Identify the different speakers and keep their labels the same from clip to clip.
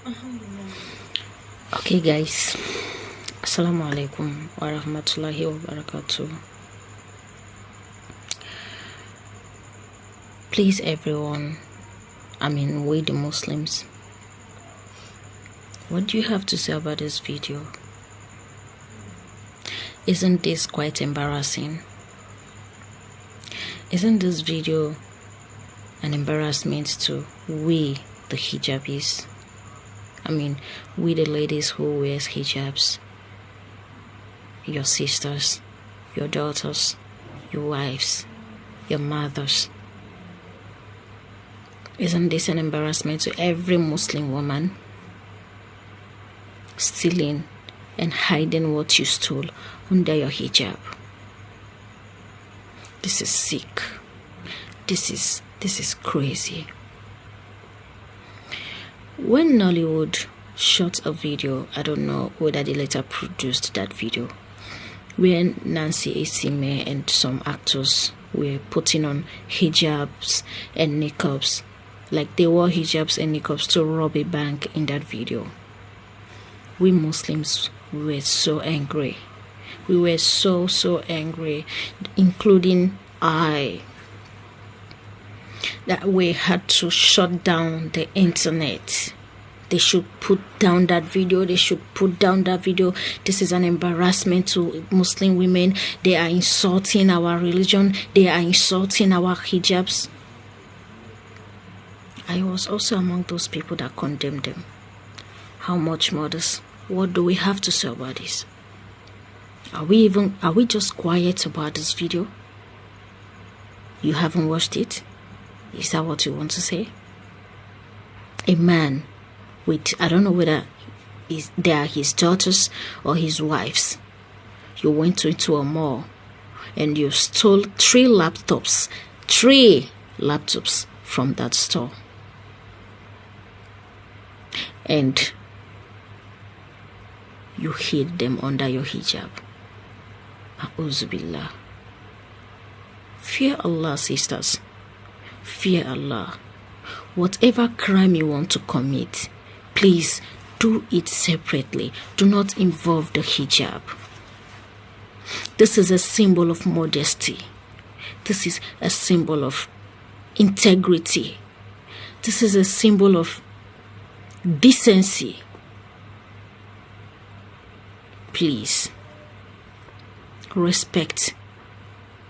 Speaker 1: Okay guys, assalamu alaikum wa rahmatullahi wa barakatuh. Please everyone, we the Muslims, what do you have to say about this video? Isn't this quite embarrassing? Isn't this video an embarrassment to we the hijabis? We the ladies who wears hijabs, your sisters, your daughters, your wives, your mothers. Isn't this an embarrassment to every Muslim woman? Stealing and hiding what you stole under your hijab. This is sick. This is crazy. When Nollywood shot a video, I don't know whether they later produced that video, where Nancy Asime and some actors were putting on hijabs and niqabs, like they wore hijabs and niqabs to rob a bank in that video. We Muslims were so angry. We were so angry, including I, that we had to shut down the internet. They should put down that video. This is an embarrassment to Muslim women. They are insulting our religion. They are insulting our hijabs. I was also among those people that condemned them. How much more this? What do we have to say about this? Are we just quiet about this video? You haven't watched it? Is that what you want to say? A man with, I don't know whether they are his daughters or his wives. You went into a mall and you stole 3 laptops from that store. And you hid them under your hijab. A'udzubillah. Fear Allah, sisters. Fear Allah. Whatever crime you want to commit, please do it separately. Do not involve the hijab. This is a symbol of modesty. This is a symbol of integrity. This is a symbol of decency. Please respect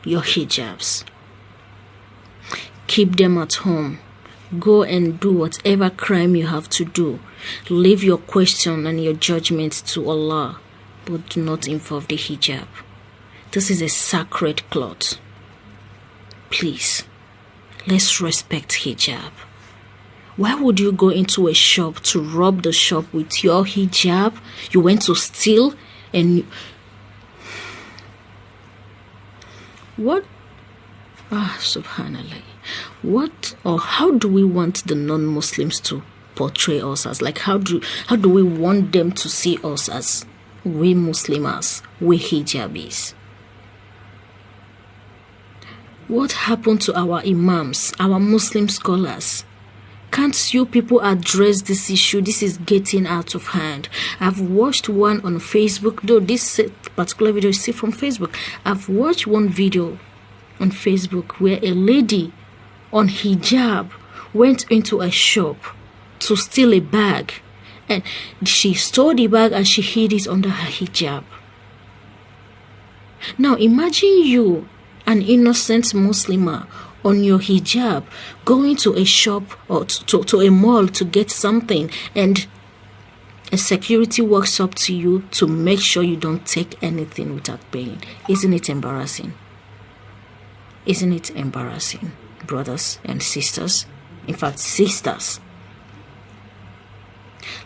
Speaker 1: your hijabs. Keep them at home. Go and do whatever crime you have to do. Leave your question and your judgment to Allah, but do not involve the hijab. This is a sacred cloth. Please, let's respect hijab. Why would you go into a shop to rob the shop with your hijab? You went to steal and what? Subhanallah. What or how do we want the non-Muslims to portray us as? Like how do we want them to see us as? We Muslims, we hijabis. What happened to our imams, our Muslim scholars? Can't you people address this issue? This is getting out of hand. I've watched one on Facebook, though this particular video is still from Facebook. I've watched one video on Facebook where a lady on hijab went into a shop to steal a bag, and she stole the bag and she hid it under her hijab. Now imagine you, an innocent Muslimah, on your hijab, going to a shop or to a mall to get something, and a security walks up to you to make sure you don't take anything without paying. Isn't it embarrassing? Isn't it embarrassing, brothers and sisters? In fact, sisters.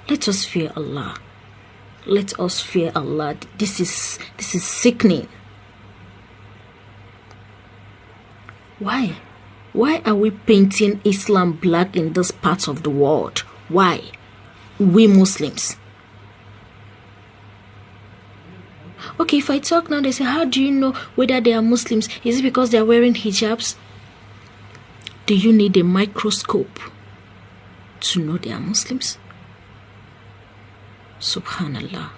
Speaker 1: Let us fear Allah. Let us fear Allah. This is sickening. Why? Why are we painting Islam black in this part of the world? Why? We Muslims. Okay, if I talk now, they say, how do you know whether they are Muslims? Is it because they are wearing hijabs? Do you need a microscope to know they are Muslims? Subhanallah.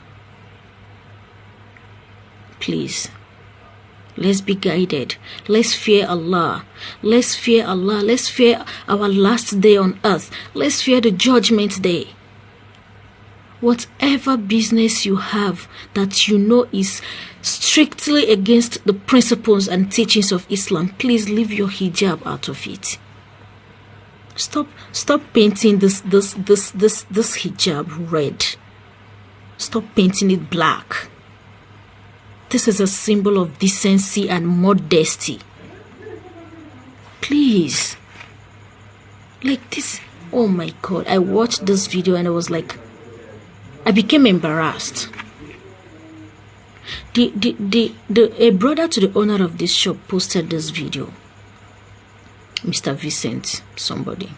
Speaker 1: Please, let's be guided. Let's fear Allah. Let's fear Allah. Let's fear our last day on earth. Let's fear the judgment day. Whatever business you have that you know is strictly against the principles and teachings of Islam, please leave your hijab out of it. Stop painting this hijab red. Stop painting it black. This is a symbol of decency and modesty. Please. Like this. Oh my God. I watched this video and I was like, I became embarrassed. A brother to the owner of this shop posted this video. Mr. Vincent, somebody.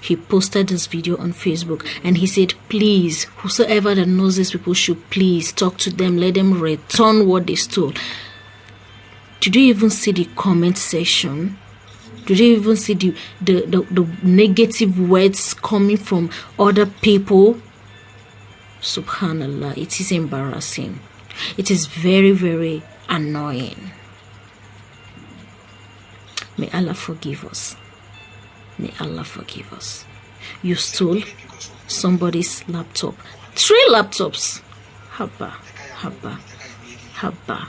Speaker 1: He posted this video on Facebook and he said, please, whosoever that knows these people should please talk to them, let them return what they stole. Did you even see the comment section? Did you even see the negative words coming from other people? Subhanallah, it is embarrassing. It is very, very annoying. May Allah forgive us. May Allah forgive us. You stole somebody's laptop. 3 laptops. Habba, habba, habba.